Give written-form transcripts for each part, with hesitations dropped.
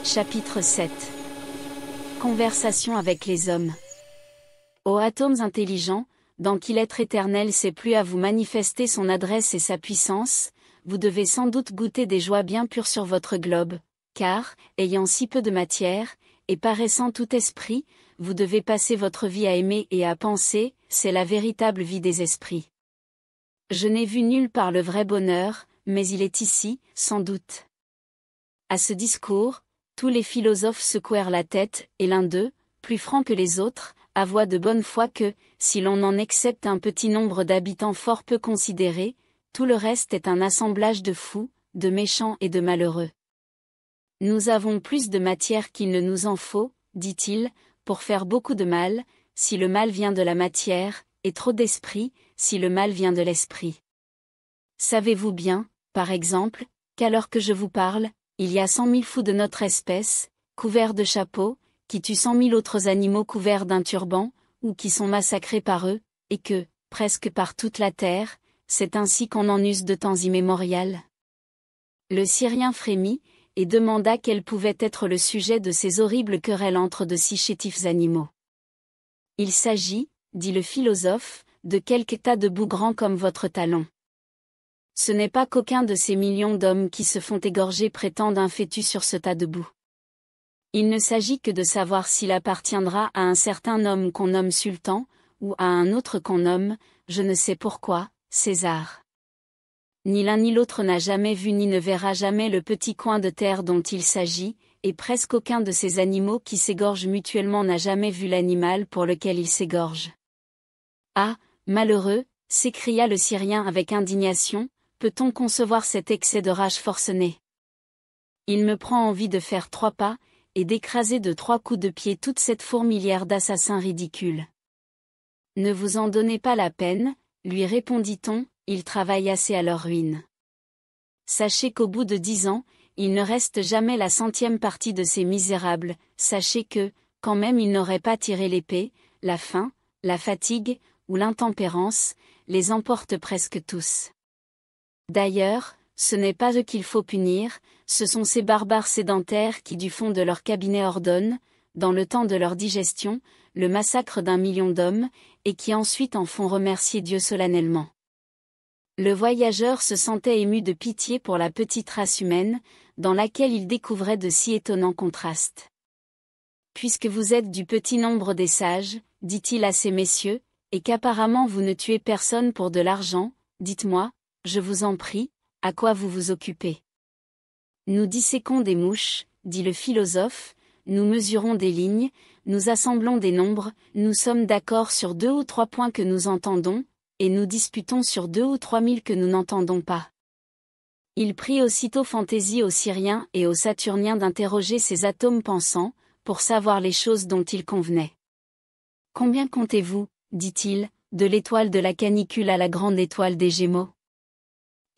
Chapitre 7. Conversation avec les hommes. Ô atomes intelligents, dans qui l'être éternel s'est plu à vous manifester son adresse et sa puissance, vous devez sans doute goûter des joies bien pures sur votre globe, car, ayant si peu de matière, et paraissant tout esprit, vous devez passer votre vie à aimer et à penser, c'est la véritable vie des esprits. Je n'ai vu nulle part le vrai bonheur, mais il est ici, sans doute. À ce discours, tous les philosophes secouèrent la tête, et l'un d'eux, plus franc que les autres, avoua de bonne foi que, si l'on en excepte un petit nombre d'habitants fort peu considérés, tout le reste est un assemblage de fous, de méchants et de malheureux. Nous avons plus de matière qu'il ne nous en faut, dit-il, pour faire beaucoup de mal, si le mal vient de la matière, et trop d'esprit, si le mal vient de l'esprit. Savez-vous bien, par exemple, qu'à l'heure que je vous parle, il y a 100 000 fous de notre espèce, couverts de chapeaux, qui tuent 100 000 autres animaux couverts d'un turban, ou qui sont massacrés par eux, et que, presque par toute la terre, c'est ainsi qu'on en use de temps immémorial. Le Syrien frémit, et demanda quel pouvait être le sujet de ces horribles querelles entre de si chétifs animaux. Il s'agit, dit le philosophe, de quelques tas de boue grands comme votre talon. Ce n'est pas qu'aucun de ces millions d'hommes qui se font égorger prétendent un fœtus sur ce tas de boue. Il ne s'agit que de savoir s'il appartiendra à un certain homme qu'on nomme sultan, ou à un autre qu'on nomme, je ne sais pourquoi, César. Ni l'un ni l'autre n'a jamais vu ni ne verra jamais le petit coin de terre dont il s'agit, et presque aucun de ces animaux qui s'égorgent mutuellement n'a jamais vu l'animal pour lequel il s'égorge. Ah, malheureux, s'écria le Syrien avec indignation, peut-on concevoir cet excès de rage forcenée? Il me prend envie de faire 3 pas, et d'écraser de 3 coups de pied toute cette fourmilière d'assassins ridicules. Ne vous en donnez pas la peine, lui répondit-on, ils travaillent assez à leur ruine. Sachez qu'au bout de 10 ans, il ne reste jamais la 100e partie de ces misérables, sachez que, quand même ils n'auraient pas tiré l'épée, la faim, la fatigue, ou l'intempérance, les emportent presque tous. D'ailleurs, ce n'est pas eux qu'il faut punir, ce sont ces barbares sédentaires qui du fond de leur cabinet ordonnent, dans le temps de leur digestion, le massacre d'1 million d'hommes, et qui ensuite en font remercier Dieu solennellement. Le voyageur se sentait ému de pitié pour la petite race humaine, dans laquelle il découvrait de si étonnants contrastes. Puisque vous êtes du petit nombre des sages, dit-il à ces messieurs, et qu'apparemment vous ne tuez personne pour de l'argent, dites-moi, je vous en prie, à quoi vous vous occupez? Nous disséquons des mouches, dit le philosophe, nous mesurons des lignes, nous assemblons des nombres, nous sommes d'accord sur 2 ou 3 points que nous entendons, et nous disputons sur 2 ou 3 000 que nous n'entendons pas. Il prit aussitôt fantaisie aux Syriens et aux Saturniens d'interroger ces atomes pensants, pour savoir les choses dont il convenait. Combien comptez-vous, dit-il, de l'étoile de la canicule à la grande étoile des Gémeaux?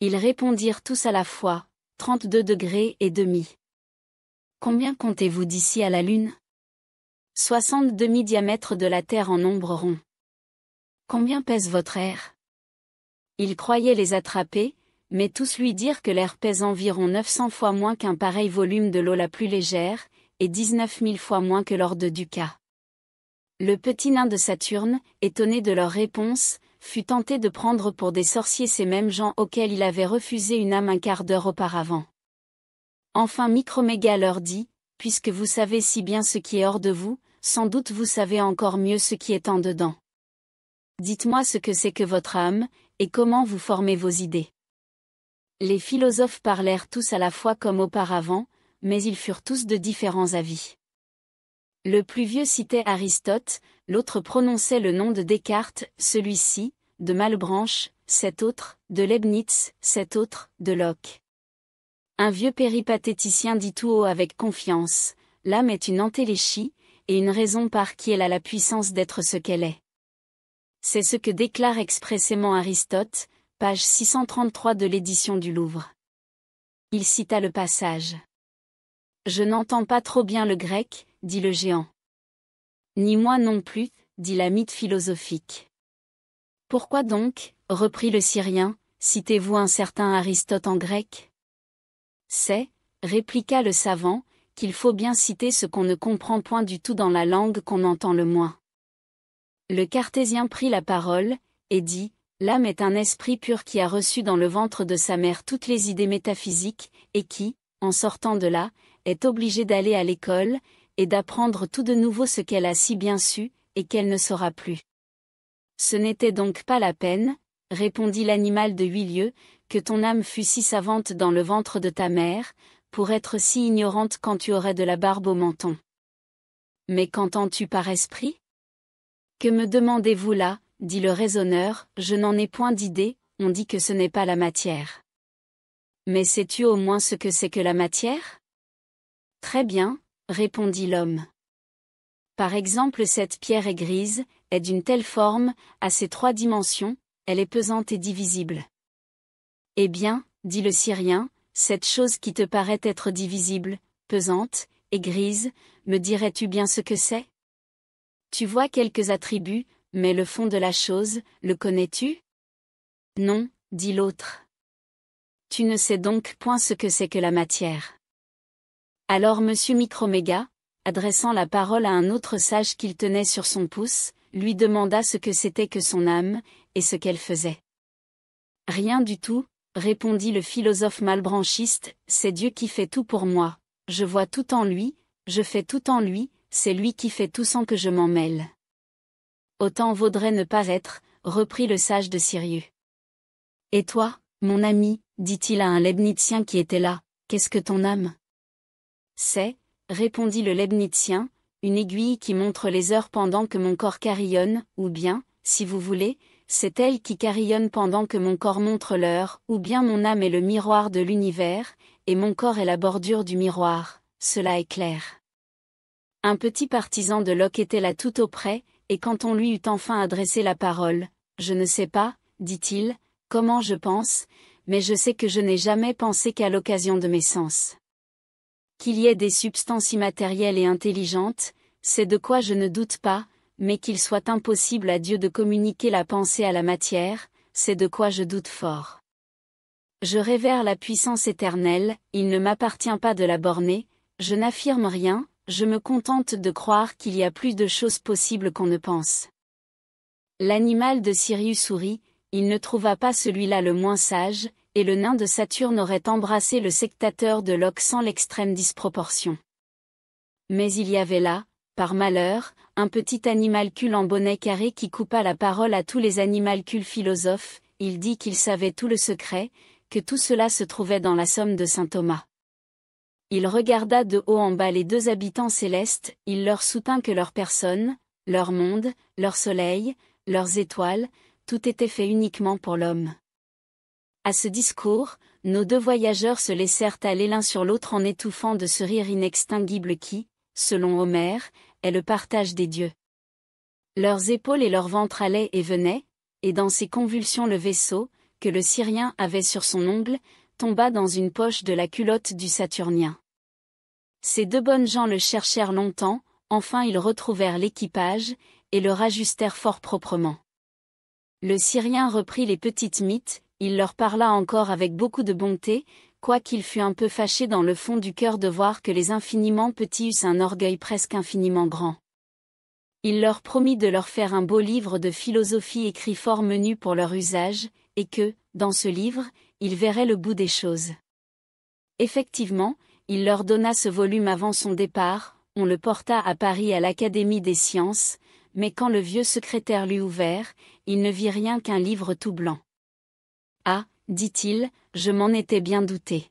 Ils répondirent tous à la fois, 32 degrés et demi. Combien comptez-vous d'ici à la Lune? 60 demi-diamètres de la Terre en nombre rond. Combien pèse votre air? Ils croyaient les attraper, mais tous lui dirent que l'air pèse environ 900 fois moins qu'un pareil volume de l'eau la plus légère, et 19 000 fois moins que l'or de Ducat. Le petit nain de Saturne, étonné de leur réponse, fut tenté de prendre pour des sorciers ces mêmes gens auxquels il avait refusé une âme un quart d'heure auparavant. Enfin Microméga leur dit, puisque vous savez si bien ce qui est hors de vous, sans doute vous savez encore mieux ce qui est en dedans. Dites-moi ce que c'est que votre âme, et comment vous formez vos idées. Les philosophes parlèrent tous à la fois comme auparavant, mais ils furent tous de différents avis. Le plus vieux citait Aristote, l'autre prononçait le nom de Descartes, celui-ci, de Malebranche, cet autre, de Leibniz, cet autre, de Locke. Un vieux péripatéticien dit tout haut avec confiance, l'âme est une entéléchie, et une raison par qui elle a la puissance d'être ce qu'elle est. C'est ce que déclare expressément Aristote, page 633 de l'édition du Louvre. Il cita le passage. Je n'entends pas trop bien le grec, dit le géant. Ni moi non plus, dit la mythe philosophique. Pourquoi donc, reprit le Syrien, citez-vous un certain Aristote en grec? C'est, répliqua le savant, qu'il faut bien citer ce qu'on ne comprend point du tout dans la langue qu'on entend le moins. Le cartésien prit la parole, et dit, « L'âme est un esprit pur qui a reçu dans le ventre de sa mère toutes les idées métaphysiques, et qui, en sortant de là, est obligée d'aller à l'école, et d'apprendre tout de nouveau ce qu'elle a si bien su, et qu'elle ne saura plus. » Ce n'était donc pas la peine, répondit l'animal de 8 lieues, que ton âme fût si savante dans le ventre de ta mère, pour être si ignorante quand tu aurais de la barbe au menton. Mais qu'entends-tu par esprit? Que me demandez-vous là, dit le raisonneur, je n'en ai point d'idée, on dit que ce n'est pas la matière. Mais sais-tu au moins ce que c'est que la matière? Très bien, répondit l'homme. Par exemple, cette pierre est grise, est d'une telle forme, a ses 3 dimensions, elle est pesante et divisible. Eh bien, dit le Syrien, cette chose qui te paraît être divisible, pesante, et grise, me dirais-tu bien ce que c'est? Tu vois quelques attributs, mais le fond de la chose, le connais-tu? Non, dit l'autre. Tu ne sais donc point ce que c'est que la matière. Alors monsieur Microméga, adressant la parole à un autre sage qu'il tenait sur son pouce, lui demanda ce que c'était que son âme, et ce qu'elle faisait. Rien du tout, répondit le philosophe malbranchiste, c'est Dieu qui fait tout pour moi, je vois tout en lui, je fais tout en lui, c'est lui qui fait tout sans que je m'en mêle. Autant vaudrait ne pas être, reprit le sage de Sirius. Et toi, mon ami, dit-il à un leibnizien qui était là, qu'est-ce que ton âme? C'est, répondit le leibnizien, une aiguille qui montre les heures pendant que mon corps carillonne, ou bien, si vous voulez, c'est elle qui carillonne pendant que mon corps montre l'heure, ou bien mon âme est le miroir de l'univers, et mon corps est la bordure du miroir, cela est clair. Un petit partisan de Locke était là tout auprès, et quand on lui eut enfin adressé la parole, « Je ne sais pas, dit-il, comment je pense, mais je sais que je n'ai jamais pensé qu'à l'occasion de mes sens. Qu'il y ait des substances immatérielles et intelligentes, c'est de quoi je ne doute pas, mais qu'il soit impossible à Dieu de communiquer la pensée à la matière, c'est de quoi je doute fort. Je révère la puissance éternelle, il ne m'appartient pas de la borner, je n'affirme rien, je me contente de croire qu'il y a plus de choses possibles qu'on ne pense. » L'animal de Sirius sourit, il ne trouva pas celui-là le moins sage, et le nain de Saturne aurait embrassé le sectateur de Locke sans l'extrême disproportion. Mais il y avait là, par malheur, un petit animalcule en bonnet carré qui coupa la parole à tous les animalcules philosophes, il dit qu'il savait tout le secret, que tout cela se trouvait dans la somme de saint Thomas. Il regarda de haut en bas les 2 habitants célestes, il leur soutint que leur personne, leur monde, leur soleil, leurs étoiles, tout était fait uniquement pour l'homme. À ce discours, nos 2 voyageurs se laissèrent aller l'un sur l'autre en étouffant de ce rire inextinguible qui, selon Homère, est le partage des dieux. Leurs épaules et leur ventre allaient et venaient, et dans ces convulsions le vaisseau, que le Syrien avait sur son ongle, tomba dans une poche de la culotte du Saturnien. Ces 2 bonnes gens le cherchèrent longtemps, enfin ils retrouvèrent l'équipage, et le rajustèrent fort proprement. Le Syrien reprit les petites mythes, il leur parla encore avec beaucoup de bonté, quoiqu'il fût un peu fâché dans le fond du cœur de voir que les infiniment petits eussent un orgueil presque infiniment grand. Il leur promit de leur faire un beau livre de philosophie écrit fort menu pour leur usage, et que, dans ce livre, ils verraient le bout des choses. Effectivement, il leur donna ce volume avant son départ, on le porta à Paris à l'Académie des sciences, mais quand le vieux secrétaire l'eut ouvert, il ne vit rien qu'un livre tout blanc. « Ah, dit-il, je m'en étais bien douté.